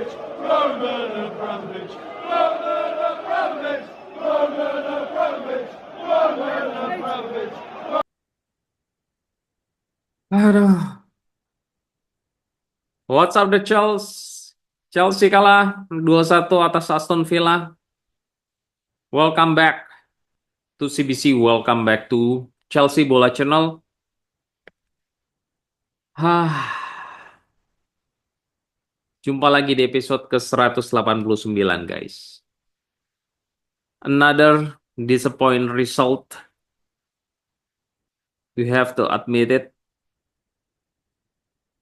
Abramovich, Roman Abramovich, Roman Abramovich, Roman Abramovich, Roman Abramovich. Aduh. What's up the Chelsea? Chelsea kalah 2-1 atas Aston Villa. Welcome back to CBC. Welcome back to Chelsea Bola Channel. Jumpa lagi di episode ke-189, guys. Another disappointing result. We have to admit it.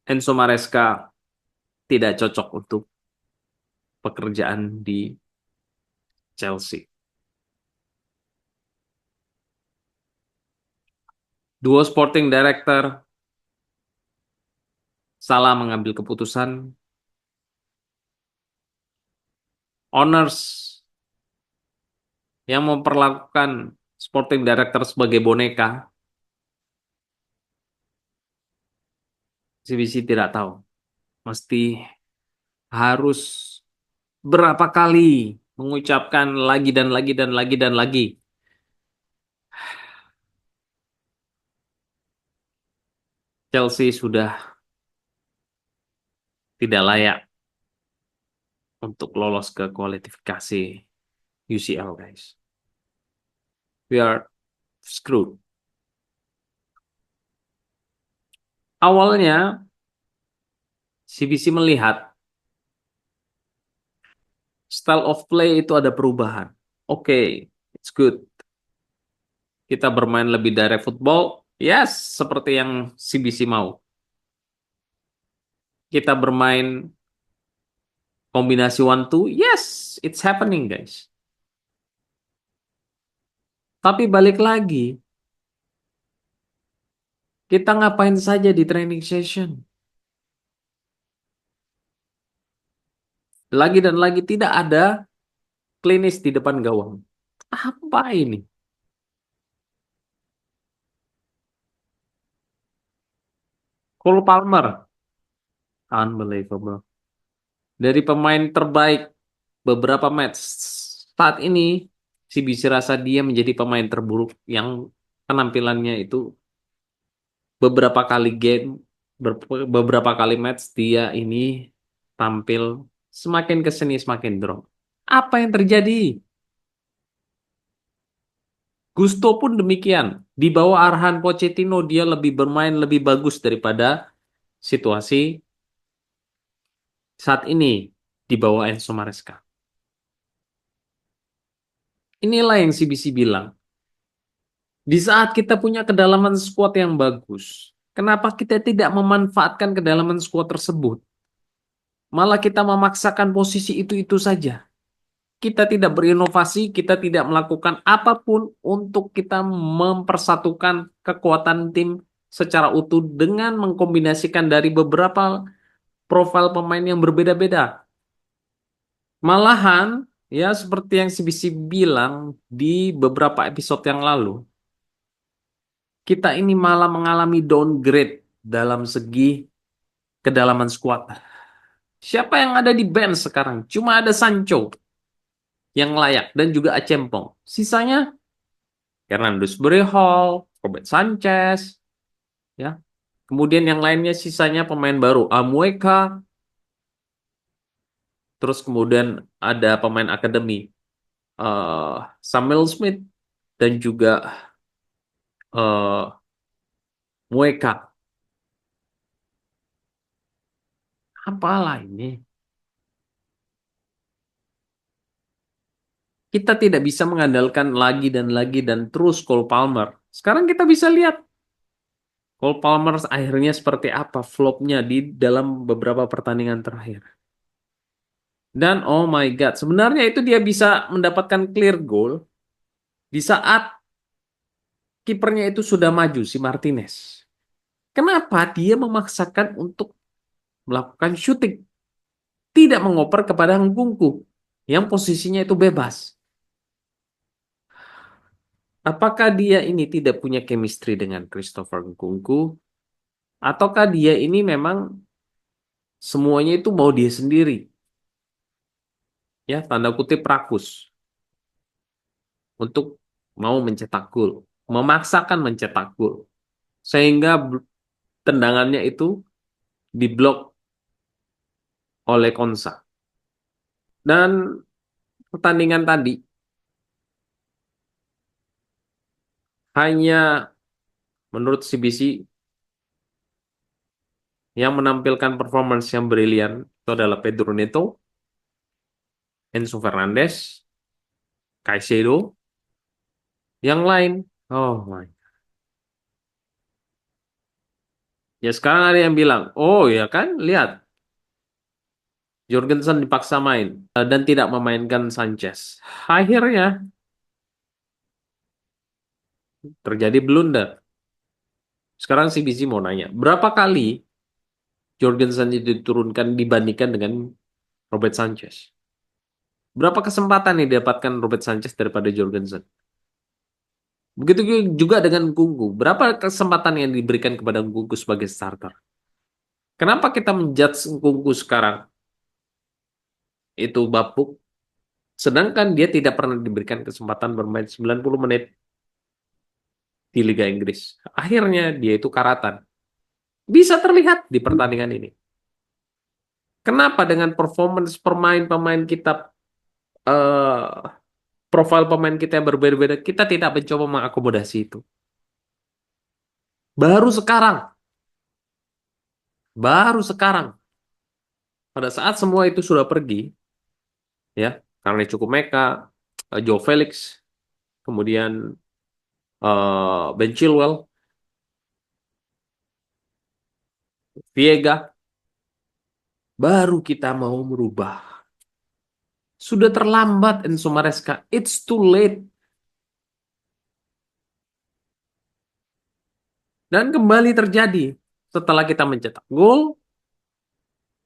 Enzo Maresca tidak cocok untuk pekerjaan di Chelsea. Duo sporting director salah mengambil keputusan. Owners yang memperlakukan sporting director sebagai boneka, CBC tidak tahu. Mesti harus berapa kali mengucapkan lagi dan lagi dan lagi dan lagi. Chelsea sudah tidak layak untuk lolos ke kualifikasi UCL, guys. We are screwed. Awalnya CBC melihat style of play itu ada perubahan. Oke, it's good. Kita bermain lebih direct football. Yes, seperti yang CBC mau. Kita bermain kombinasi 1-2. Yes, it's happening, guys. Tapi balik lagi, kita ngapain saja di training session? Lagi dan lagi tidak ada klinis di depan gawang. Apa ini? Cole Palmer. Unbelievable. Dari pemain terbaik beberapa match saat ini, si bisa rasa dia menjadi pemain terburuk yang penampilannya itu beberapa kali game, beberapa kali match dia ini tampil semakin kesini semakin drop. Apa yang terjadi? Gusto pun demikian. Di bawah arahan Pochettino dia lebih bermain lebih bagus daripada situasi saat ini di bawah Enzo Maresca. Inilah yang CBC bilang. Di saat kita punya kedalaman squad yang bagus, kenapa kita tidak memanfaatkan kedalaman squad tersebut? Malah kita memaksakan posisi itu-itu saja. Kita tidak berinovasi, kita tidak melakukan apapun untuk kita mempersatukan kekuatan tim secara utuh dengan mengkombinasikan dari beberapa profil pemain yang berbeda-beda. Malahan, ya seperti yang CBC bilang di beberapa episode yang lalu, kita ini malah mengalami downgrade dalam segi kedalaman skuad. Siapa yang ada di bench sekarang? Cuma ada Sancho yang layak dan juga Acempong. Sisanya Hernandez Hall, Robert Sanchez, ya. Kemudian yang lainnya sisanya pemain baru, Amueka. Terus kemudian ada pemain akademi, Samuel Smith dan juga eh, Mueka. Apalah ini? Kita tidak bisa mengandalkan lagi dan lagi dan terus Cole Palmer. Sekarang kita bisa lihat Cole Palmer akhirnya seperti apa flopnya di dalam beberapa pertandingan terakhir. Dan oh my God, sebenarnya itu dia bisa mendapatkan clear goal di saat kipernya itu sudah maju, si Martinez. Kenapa dia memaksakan untuk melakukan shooting? Tidak mengoper kepada Nkunku yang posisinya itu bebas. Apakah dia ini tidak punya chemistry dengan Christopher Nkunku? Ataukah dia ini memang semuanya itu mau dia sendiri? ya tanda kutip rakus untuk mau mencetak gol, memaksakan mencetak gol, sehingga tendangannya itu diblok oleh Konsa. Dan pertandingan tadi hanya menurut CBC yang menampilkan performance yang brilian itu adalah Pedro Neto, Enzo Fernandez, Caicedo, yang lain. Oh my. Ya sekarang ada yang bilang, oh ya kan, lihat Jorgensen dipaksa main dan tidak memainkan Sanchez. Akhirnya terjadi blunder. Sekarang CBC mau nanya, berapa kali Jorgensen itu diturunkan dibandingkan dengan Robert Sanchez? Berapa kesempatan yang didapatkan Robert Sanchez daripada Jorgensen? Begitu juga dengan Kunku. Berapa kesempatan yang diberikan kepada Kunku sebagai starter? Kenapa kita menjudge Kunku sekarang itu bapuk, sedangkan dia tidak pernah diberikan kesempatan bermain 90 menit di Liga Inggris. Akhirnya dia itu karatan. Bisa terlihat di pertandingan ini. Kenapa dengan performance pemain-pemain kita, eh, profil pemain kita yang berbeda-beda, kita tidak mencoba mengakomodasi itu. Baru sekarang, baru sekarang, pada saat semua itu sudah pergi, ya, karena cukup Meka, Joe Felix, kemudian Ben Chilwell, Viega, baru kita mau merubah. Sudah terlambat Enzo Maresca. It's too late. Dan kembali terjadi setelah kita mencetak gol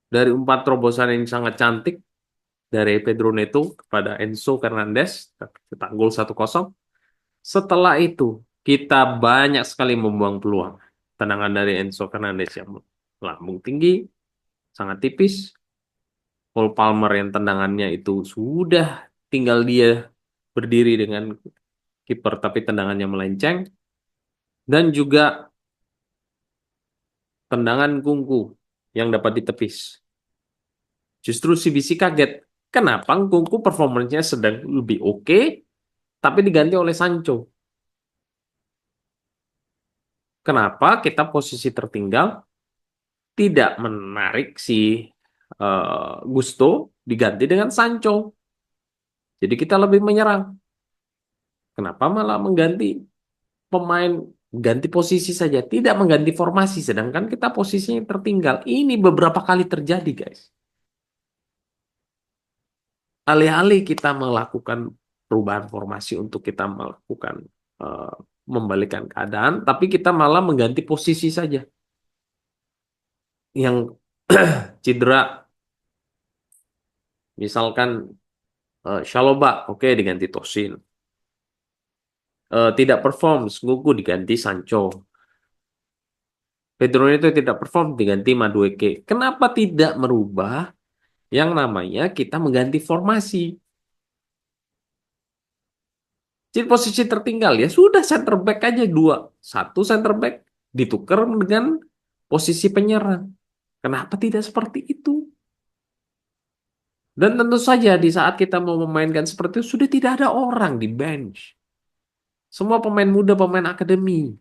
dari umpan terobosan yang sangat cantik dari Pedro Neto kepada Enzo Fernandez, cetak gol 1-0. Setelah itu kita banyak sekali membuang peluang. Tendangan dari Enzo Fernandez yang lambung tinggi, sangat tipis. Cole Palmer yang tendangannya itu sudah tinggal dia berdiri dengan kiper tapi tendangannya melenceng. Dan juga tendangan Kunku yang dapat ditepis. Justru CBC kaget. Kenapa Kunku performanya sedang lebih oke, tapi diganti oleh Sancho? Kenapa kita posisi tertinggal tidak menarik si Gusto diganti dengan Sancho? Jadi kita lebih menyerang. Kenapa malah mengganti pemain, ganti posisi saja, tidak mengganti formasi, sedangkan kita posisinya tertinggal. Ini beberapa kali terjadi, guys. Alih-alih kita melakukan perubahan formasi untuk kita melakukan eh, membalikan keadaan, tapi kita malah mengganti posisi saja. Yang cedera, misalkan Shaloba, oke diganti Tosin. Tidak perform, Ngugu diganti Sancho. Pedro itu tidak perform, diganti Madueke. Kenapa tidak merubah yang namanya kita mengganti formasi? Jadi posisi tertinggal ya sudah center back aja dua, satu center back ditukar dengan posisi penyerang. Kenapa tidak seperti itu? Dan tentu saja di saat kita mau memainkan seperti itu sudah tidak ada orang di bench. Semua pemain muda, pemain akademi.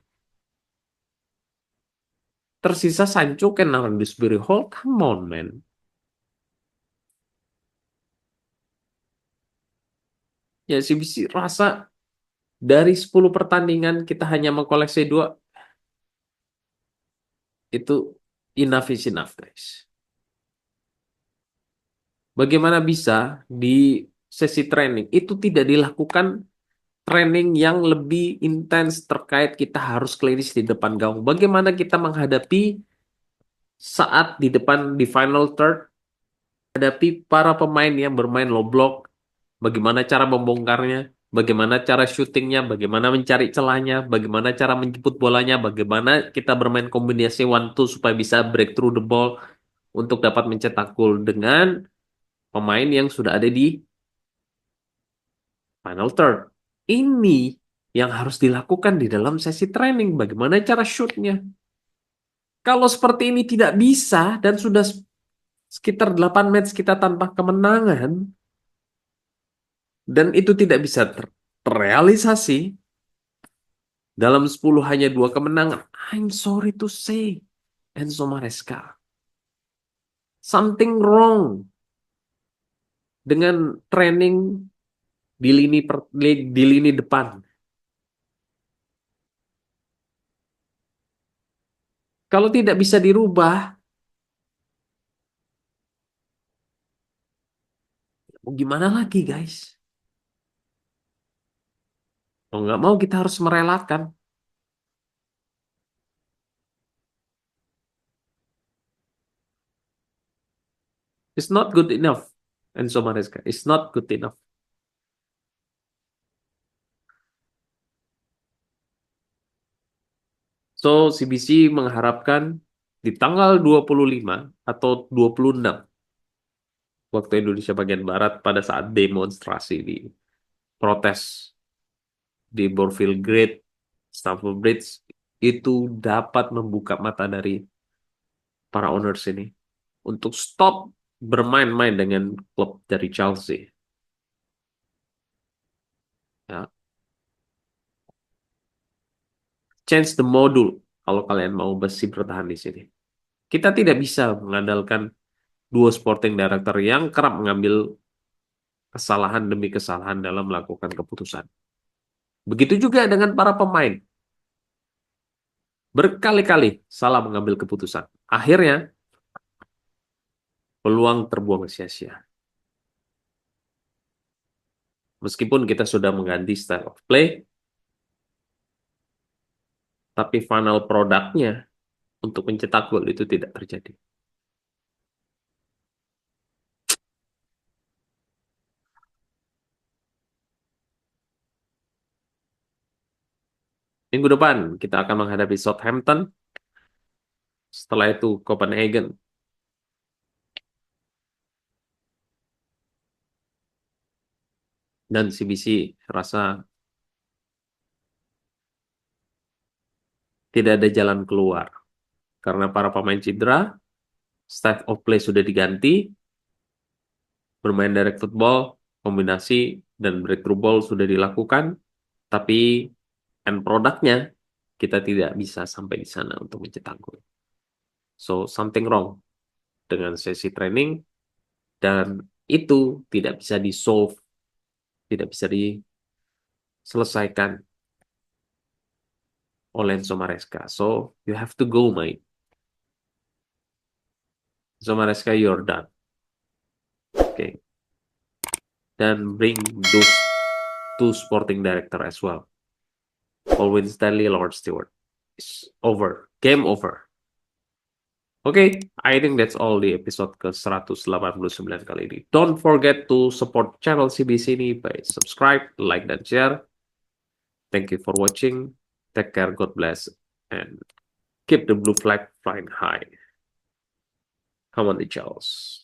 Tersisa Sancho, Kenan, Dewsbury Hall, come on man. Ya sih rasa dari 10 pertandingan kita hanya mengkoleksi dua, itu enough is enough guys. Bagaimana bisa di sesi training itu tidak dilakukan training yang lebih intens terkait kita harus klinis di depan gawang. Bagaimana kita menghadapi saat di depan di final third, hadapi para pemain yang bermain low block, bagaimana cara membongkarnya, bagaimana cara syutingnya, bagaimana mencari celahnya, bagaimana cara menjemput bolanya, bagaimana kita bermain kombinasi one two supaya bisa break through the ball untuk dapat mencetak gol dengan pemain yang sudah ada di final third. Ini yang harus dilakukan di dalam sesi training. Bagaimana cara shootnya? Kalau seperti ini tidak bisa dan sudah sekitar 8 match kita tanpa kemenangan dan itu tidak bisa terrealisasi dalam 10 hanya 2 kemenangan. I'm sorry to say, Enzo Maresca. Something wrong dengan training di lini depan. Kalau tidak bisa dirubah, mau gimana lagi guys? Mau nggak mau kita harus merelakan. It's not good enough. Enzo Maresca, it's not good enough. So, CBC mengharapkan di tanggal 25 atau 26 waktu Indonesia bagian Barat pada saat demonstrasi di protes di Bournemouth Gate, Stamford Bridge itu dapat membuka mata dari para owners ini untuk stop bermain-main dengan klub dari Chelsea. Ya. Change the module kalau kalian mau besi bertahan di sini. Kita tidak bisa mengandalkan dua sporting director yang kerap mengambil kesalahan demi kesalahan dalam melakukan keputusan. Begitu juga dengan para pemain. Berkali-kali salah mengambil keputusan. Akhirnya, peluang terbuang sia-sia. Meskipun kita sudah mengganti style of play, tapi final produknya untuk mencetak gol itu tidak terjadi. Minggu depan kita akan menghadapi Southampton, setelah itu Copenhagen. Dan CBC rasa tidak ada jalan keluar. Karena para pemain cedera, style of play sudah diganti, bermain direct football, kombinasi, dan breakthrough ball sudah dilakukan, tapi end produknya kita tidak bisa sampai di sana untuk mencetak gol. So, something wrong dengan sesi training, dan itu tidak bisa di-solve, tidak bisa diselesaikan oleh Enzo Maresca. So, you have to go, mate. Enzo Maresca, you're done. Okay. Dan bring those two sporting director as well. Colwyn Stanley, Lord Stewart. It's over. Game over. Oke, I think that's all di episode ke-189 kali ini. Don't forget to support channel CBC ini by subscribe, like, dan share. Thank you for watching. Take care, God bless, and keep the blue flag flying high. Come on, the Charles.